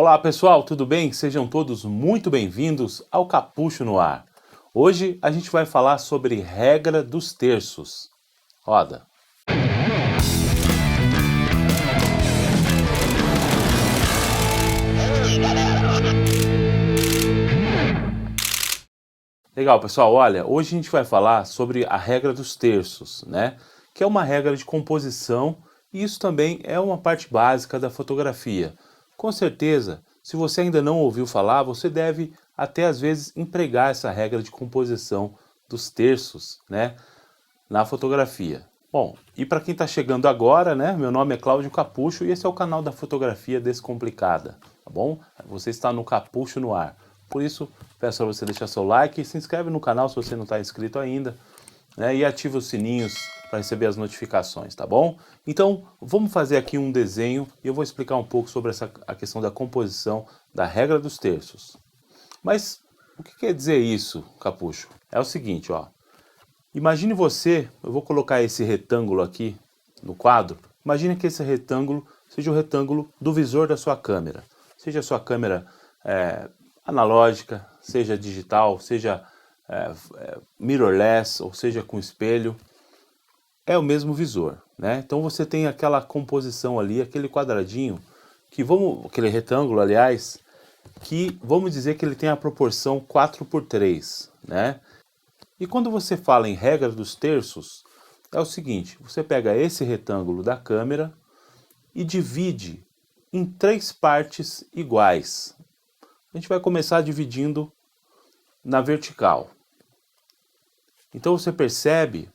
Olá pessoal, tudo bem? Sejam todos muito bem-vindos ao Capucho no Ar. Hoje a gente vai falar sobre regra dos terços. Roda! Legal pessoal, olha, hoje a gente vai falar sobre a regra dos terços, né? Que é uma regra de composição e isso também é uma parte básica da fotografia. Com certeza, se você ainda não ouviu falar, você deve até às vezes empregar essa regra de composição dos terços, né, na fotografia. Bom, e para quem está chegando agora, né, meu nome é Cláudio Capucho e esse é o canal da Fotografia Descomplicada, tá bom? Você está no Capucho no Ar. Por isso, peço para você deixar seu like e se inscreve no canal se você não está inscrito ainda, né, e ativa os sininhos para receber as notificações, tá bom? Então, vamos fazer aqui um desenho e eu vou explicar um pouco sobre a questão da composição da regra dos terços. Mas o que quer dizer isso, Capucho? É o seguinte, ó. Imagine você, eu vou colocar esse retângulo aqui no quadro. Imagine que esse retângulo seja o retângulo do visor da sua câmera. Seja a sua câmera analógica, seja digital, seja mirrorless, ou seja com espelho. É o mesmo visor, né? Então você tem aquela composição ali, aquele quadradinho, aquele retângulo, aliás, que vamos dizer que ele tem a proporção 4:3, né? E quando você fala em regra dos terços, é o seguinte, você pega esse retângulo da câmera e divide em 3 partes iguais. A gente vai começar dividindo na vertical. Então você percebe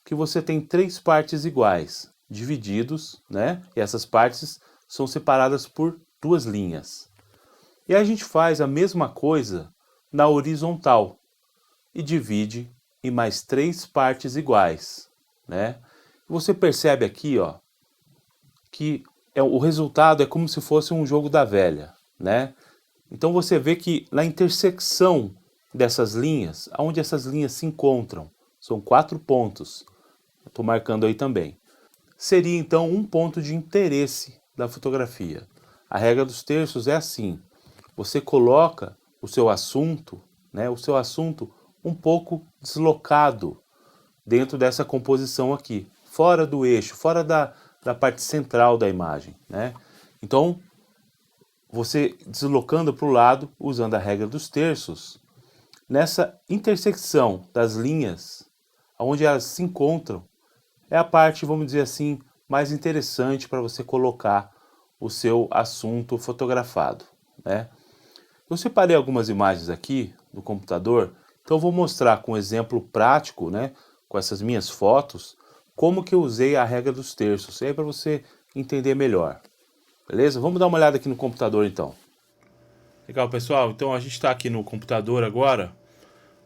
que você tem 3 partes iguais, divididos, né? E essas partes são separadas por 2 linhas. E aí a gente faz a mesma coisa na horizontal e divide em mais 3 partes iguais, né? Você percebe aqui, ó, que o resultado é como se fosse um jogo da velha, né? Então você vê que na intersecção dessas linhas, onde essas linhas se encontram, são 4 pontos. Estou marcando aí também. Seria então um ponto de interesse da fotografia. A regra dos terços é assim: você coloca o seu assunto, né, um pouco deslocado dentro dessa composição aqui, fora do eixo, fora da parte central da imagem, né? Então, você deslocando para o lado, usando a regra dos terços, nessa intersecção das linhas, onde elas se encontram, é a parte, vamos dizer assim, mais interessante para você colocar o seu assunto fotografado, né? Eu separei algumas imagens aqui no computador, então eu vou mostrar com um exemplo prático, né, com essas minhas fotos, como que eu usei a regra dos terços, aí para você entender melhor. Beleza? Vamos dar uma olhada aqui no computador então. Legal, pessoal, então a gente está aqui no computador agora.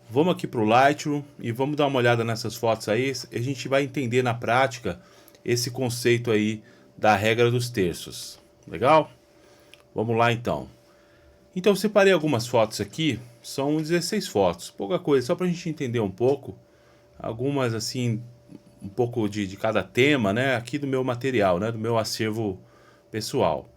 Vamos aqui para o Lightroom e vamos dar uma olhada nessas fotos aí. A gente vai entender na prática esse conceito aí da regra dos terços. Legal? Vamos lá então. Então eu separei algumas fotos aqui, são 16 fotos, pouca coisa, só para a gente entender um pouco. Algumas assim, um pouco de cada tema, né? Aqui do meu material, né? Do meu acervo pessoal.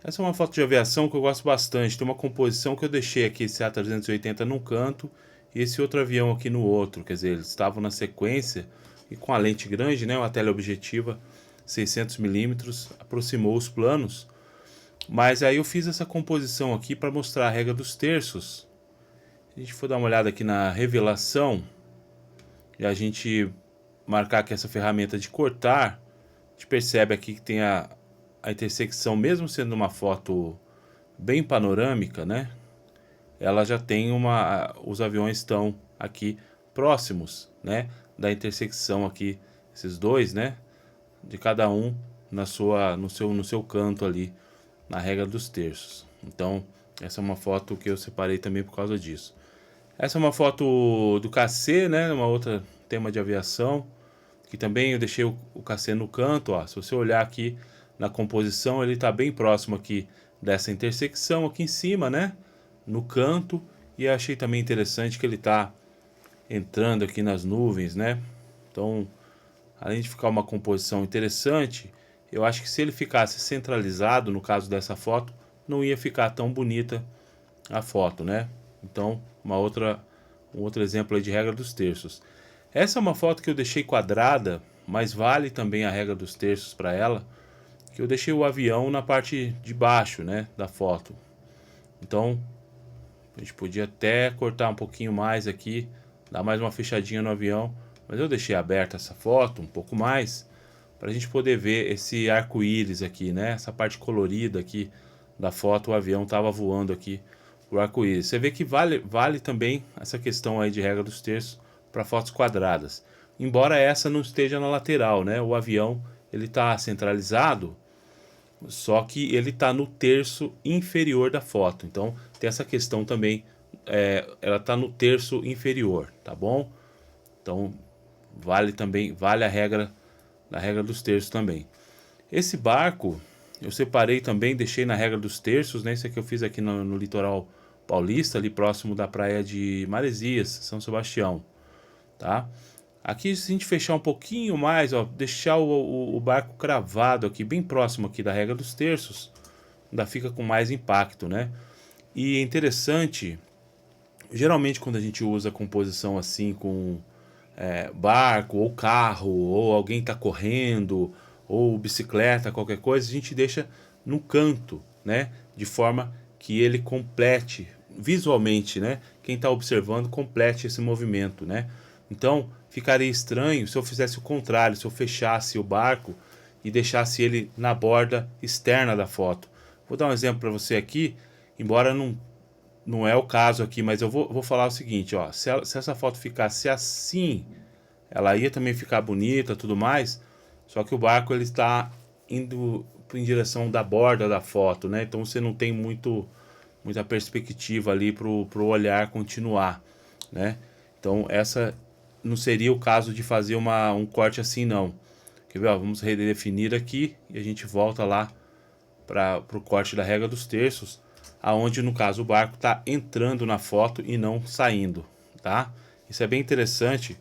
Essa é uma foto de aviação que eu gosto bastante. Tem uma composição que eu deixei aqui, esse A380 num canto e esse outro avião aqui no outro. Quer dizer, eles estavam na sequência e com a lente grande, né, uma teleobjetiva 600mm, aproximou os planos. Mas aí eu fiz essa composição aqui para mostrar a regra dos terços. Se a gente for dar uma olhada aqui na revelação e a gente marcar aqui essa ferramenta de cortar, a gente percebe aqui que tem a intersecção, mesmo sendo uma foto bem panorâmica, né? Ela já tem os aviões estão aqui próximos, né? Da intersecção aqui, esses dois, né? De cada um no seu canto ali, na regra dos terços. Então, essa é uma foto que eu separei também por causa disso. Essa é uma foto do KC, né? Uma outra tema de aviação, que também eu deixei o KC no canto, ó. Se você olhar aqui na composição, ele está bem próximo aqui dessa intersecção aqui em cima, né? No canto, e achei também interessante que ele está entrando aqui nas nuvens, né? Então, além de ficar uma composição interessante, eu acho que se ele ficasse centralizado, no caso dessa foto, não ia ficar tão bonita a foto, né? Então, um outro exemplo aí de regra dos terços. Essa é uma foto que eu deixei quadrada, mas vale também a regra dos terços para ela, que eu deixei o avião na parte de baixo, né, da foto. Então, a gente podia até cortar um pouquinho mais aqui, dar mais uma fechadinha no avião, mas eu deixei aberta essa foto um pouco mais, para a gente poder ver esse arco-íris aqui, né, essa parte colorida aqui da foto, o avião estava voando aqui, o arco-íris. Você vê que vale também essa questão aí de regra dos terços para fotos quadradas. Embora essa não esteja na lateral, né, o avião ele está centralizado, só que ele está no terço inferior da foto. Então tem essa questão também, ela está no terço inferior, tá bom? Então vale a regra dos terços também. Esse barco eu separei também, deixei na regra dos terços, né? Esse aqui eu fiz aqui no litoral paulista, ali próximo da praia de Maresias, São Sebastião, tá? Aqui, se a gente fechar um pouquinho mais, ó, deixar o barco cravado aqui, bem próximo aqui da regra dos terços, ainda fica com mais impacto, né? E é interessante, geralmente quando a gente usa composição assim com barco ou carro, ou alguém está correndo, ou bicicleta, qualquer coisa, a gente deixa no canto, né? De forma que ele complete visualmente, né? Quem está observando complete esse movimento, né? Então ficaria estranho se eu fizesse o contrário, se eu fechasse o barco e deixasse ele na borda externa da foto. Vou dar um exemplo para você aqui, embora não é o caso aqui, mas eu vou falar o seguinte, ó, se essa foto ficasse assim, ela ia também ficar bonita, tudo mais, só que o barco ele está indo em direção da borda da foto, né? Então você não tem muita perspectiva ali pro olhar continuar, né? Então essa não seria o caso de fazer um corte assim, não. Quer ver? Ó, vamos redefinir aqui e a gente volta lá para o corte da regra dos terços, aonde no caso o barco está entrando na foto e não saindo, tá? Isso é bem interessante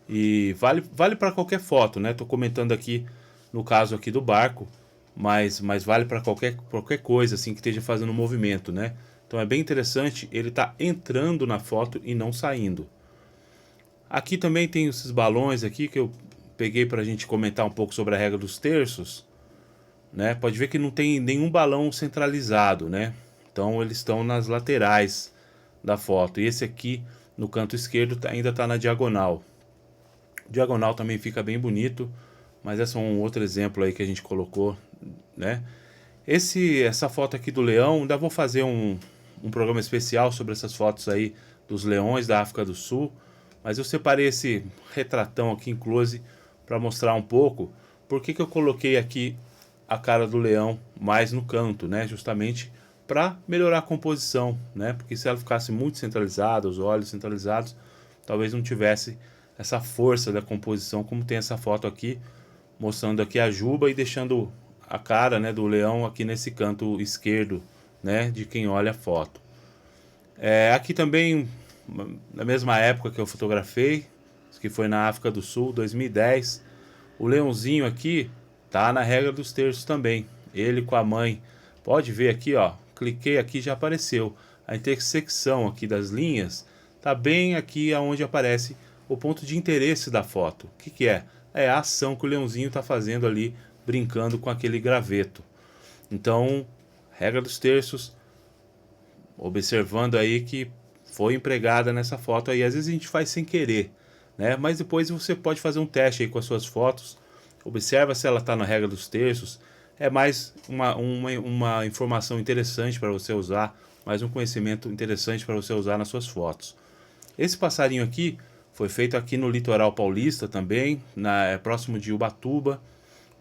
e vale para qualquer foto, né? Tô comentando aqui no caso aqui do barco, mas vale para qualquer coisa assim que esteja fazendo um movimento, né? Então é bem interessante, ele tá entrando na foto e não saindo. Aqui também tem esses balões aqui que eu peguei para a gente comentar um pouco sobre a regra dos terços, né? Pode ver que não tem nenhum balão centralizado, né? Então eles estão nas laterais da foto. E esse aqui no canto esquerdo ainda está na diagonal. Diagonal também fica bem bonito, mas esse é um outro exemplo aí que a gente colocou, né? Essa foto aqui do leão, ainda vou fazer um programa especial sobre essas fotos aí dos leões da África do Sul. Mas eu separei esse retratão aqui em close para mostrar um pouco por que eu coloquei aqui a cara do leão mais no canto, né? Justamente para melhorar a composição, né? Porque se ela ficasse muito centralizada, os olhos centralizados, talvez não tivesse essa força da composição como tem essa foto aqui, mostrando aqui a juba e deixando a cara, né, do leão aqui nesse canto esquerdo, né, de quem olha a foto. Aqui também na mesma época que eu fotografei, que foi na África do Sul, 2010, o leãozinho aqui tá na regra dos terços também, ele com a mãe. Pode ver aqui, ó, cliquei aqui, já apareceu. A intersecção aqui das linhas tá bem aqui aonde aparece o ponto de interesse da foto. O que é? É a ação que o leãozinho tá fazendo ali, brincando com aquele graveto. Então, regra dos terços, observando aí que foi empregada nessa foto aí. Às vezes a gente faz sem querer, né? Mas depois você pode fazer um teste aí com as suas fotos, observa se ela está na regra dos terços. É mais uma informação interessante para você usar, mais um conhecimento interessante para você usar nas suas fotos. Esse passarinho aqui foi feito aqui no litoral paulista também, próximo de Ubatuba.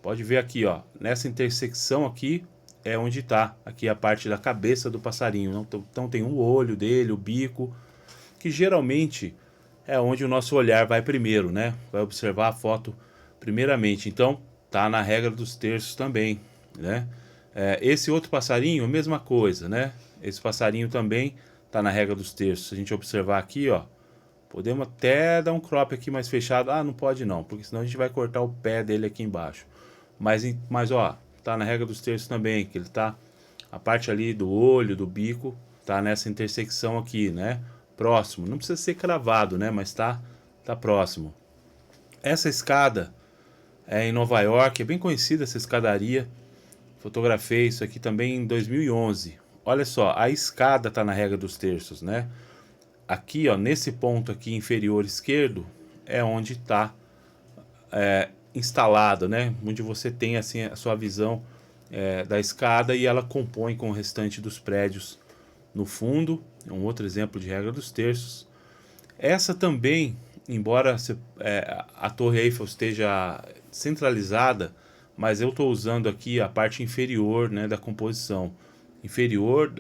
Pode ver aqui, ó, nessa intersecção aqui é onde está aqui a parte da cabeça do passarinho. Então tem o olho dele, o bico, que geralmente é onde o nosso olhar vai primeiro, né? Vai observar a foto primeiramente. Então tá na regra dos terços também, né? Esse outro passarinho, a mesma coisa, né? Esse passarinho também tá na regra dos terços. Se a gente observar aqui, ó, podemos até dar um crop aqui mais fechado. Ah, não pode não, porque senão a gente vai cortar o pé dele aqui embaixo. Mas ó, tá na regra dos terços também, que ele tá A parte ali do olho, do bico, tá nessa intersecção aqui, né? Próximo. Não precisa ser cravado, né? Mas tá próximo. Essa escada é em Nova York, é bem conhecida essa escadaria. Fotografei isso aqui também em 2011. Olha só, a escada tá na regra dos terços, né? Aqui, ó, nesse ponto aqui inferior esquerdo, é onde está instalado, né? Onde você tem assim a sua visão da escada e ela compõe com o restante dos prédios no fundo. É um outro exemplo de regra dos terços. Essa também, embora a Torre Eiffel esteja centralizada, mas eu estou usando aqui a parte inferior, né, da composição. Inferior,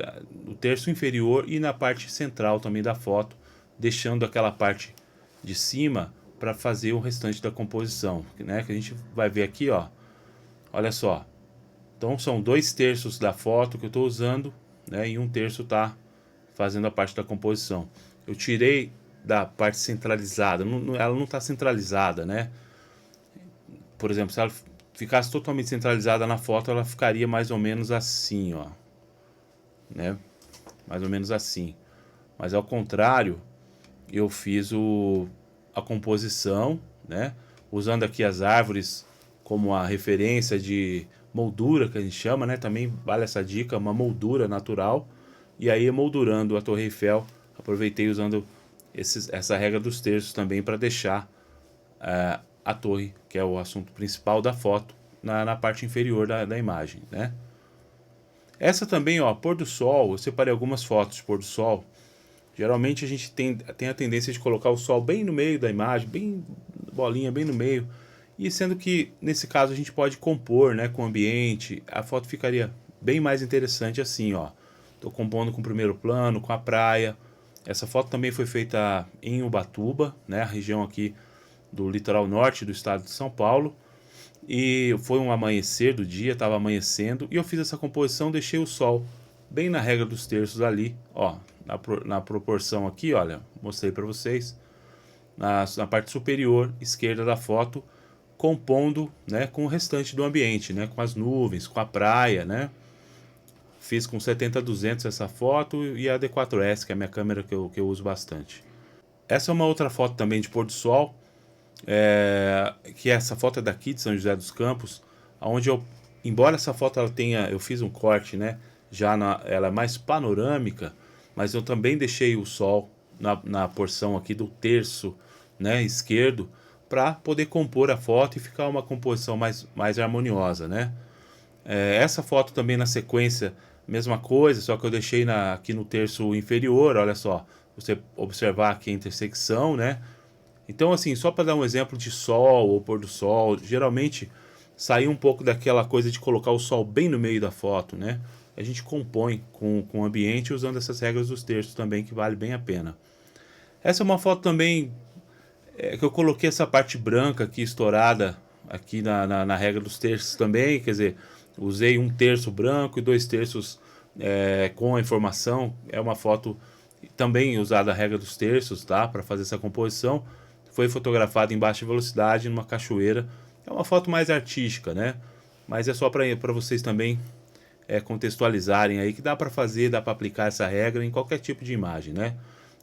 o terço inferior e na parte central também da foto, deixando aquela parte de cima para fazer o restante da composição, né, que a gente vai ver aqui, ó. Olha só. Então são 2/3 da foto que eu estou usando, né, e 1/3 está fazendo a parte da composição. Eu tirei da parte centralizada, ela não está centralizada, né? Por exemplo, se ela ficasse totalmente centralizada na foto, ela ficaria mais ou menos assim, ó, né? Mais ou menos assim. Mas ao contrário, eu fiz a composição, né? Usando aqui as árvores como a referência de moldura, que a gente chama, né? Também vale essa dica, uma moldura natural. E aí, moldurando a Torre Eiffel, aproveitei usando essa regra dos terços também para deixar a torre, que é o assunto principal da foto, na parte inferior da imagem, né? Essa também, ó, pôr do sol, eu separei algumas fotos de pôr do sol. Geralmente a gente tem a tendência de colocar o sol bem no meio da imagem, bem bolinha, bem no meio. E sendo que, nesse caso, a gente pode compor, né, com o ambiente, a foto ficaria bem mais interessante assim, ó. Estou compondo com o primeiro plano, com a praia. Essa foto também foi feita em Ubatuba, né, a região aqui do litoral norte do estado de São Paulo. E foi um amanhecer do dia, estava amanhecendo, e eu fiz essa composição, deixei o sol bem na regra dos terços ali, ó, na proporção aqui, olha, mostrei para vocês, na parte superior esquerda da foto, compondo, né, com o restante do ambiente, né, com as nuvens, com a praia, né. Fiz com 70-200 essa foto e a D4S, que é a minha câmera que eu uso bastante. Essa é uma outra foto também de pôr do sol, que essa foto é daqui de São José dos Campos, onde embora essa foto eu fiz um corte, né, ela é mais panorâmica, mas eu também deixei o sol na porção aqui do terço, né, esquerdo, para poder compor a foto e ficar uma composição mais harmoniosa, né. Essa foto também na sequência, mesma coisa, só que eu deixei aqui no terço inferior, olha só, você observar aqui a intersecção, né. Então, assim, só para dar um exemplo de sol ou pôr do sol, geralmente sair um pouco daquela coisa de colocar o sol bem no meio da foto, né? A gente compõe com o ambiente usando essas regras dos terços também, que vale bem a pena. Essa é uma foto também que eu coloquei essa parte branca aqui estourada aqui na regra dos terços também, quer dizer, usei 1/3 branco e 2/3 com a informação. É uma foto também usada a regra dos terços, tá? Para fazer essa composição. Foi fotografada em baixa velocidade numa cachoeira. É uma foto mais artística, né? Mas é só para vocês também contextualizarem aí que dá para fazer, dá para aplicar essa regra em qualquer tipo de imagem, né?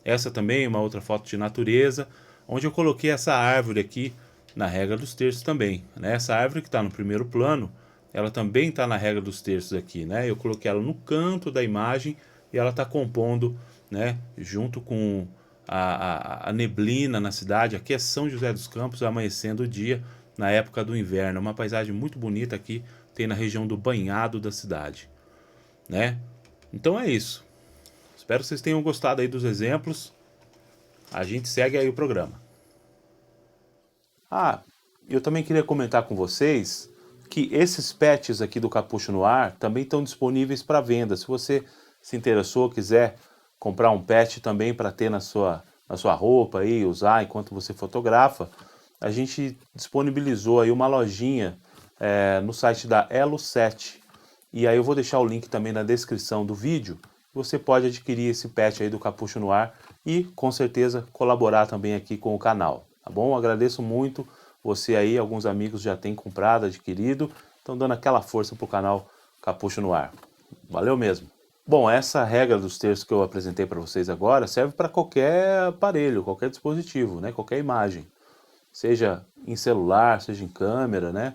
Essa também é uma outra foto de natureza, onde eu coloquei essa árvore aqui na regra dos terços também, né? Essa árvore que está no primeiro plano, ela também está na regra dos terços aqui, né? Eu coloquei ela no canto da imagem e ela está compondo, né, junto com a neblina na cidade. Aqui é São José dos Campos, amanhecendo o dia na época do inverno. É uma paisagem muito bonita aqui, tem na região do banhado da cidade, né? Então é isso. Espero que vocês tenham gostado aí dos exemplos. A gente segue aí o programa. Eu também queria comentar com vocês que esses patches aqui do Capucho no Ar também estão disponíveis para venda. Se você se interessou, quiser comprar um patch também para ter na sua roupa e usar enquanto você fotografa, a gente disponibilizou aí uma lojinha no site da Elo7. E aí eu vou deixar o link também na descrição do vídeo. Você pode adquirir esse patch aí do Capucho no Ar e com certeza colaborar também aqui com o canal, tá bom? Agradeço muito você aí, alguns amigos já têm comprado, adquirido, estão dando aquela força pro canal Capucho no Ar. Valeu mesmo. Bom, essa regra dos terços que eu apresentei para vocês agora serve para qualquer aparelho, qualquer dispositivo, né? Qualquer imagem. Seja em celular, seja em câmera, né?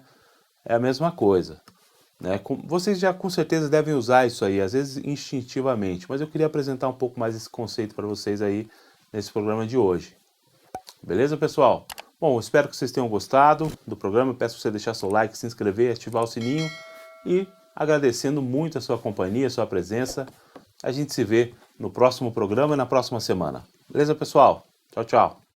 É a mesma coisa. Né? Vocês já com certeza devem usar isso aí, às vezes instintivamente, mas eu queria apresentar um pouco mais esse conceito para vocês aí nesse programa de hoje. Beleza, pessoal? Bom, espero que vocês tenham gostado do programa. Peço para você deixar seu like, se inscrever, ativar o sininho e agradecendo muito a sua companhia, a sua presença. A gente se vê no próximo programa e na próxima semana. Beleza, pessoal? Tchau, tchau.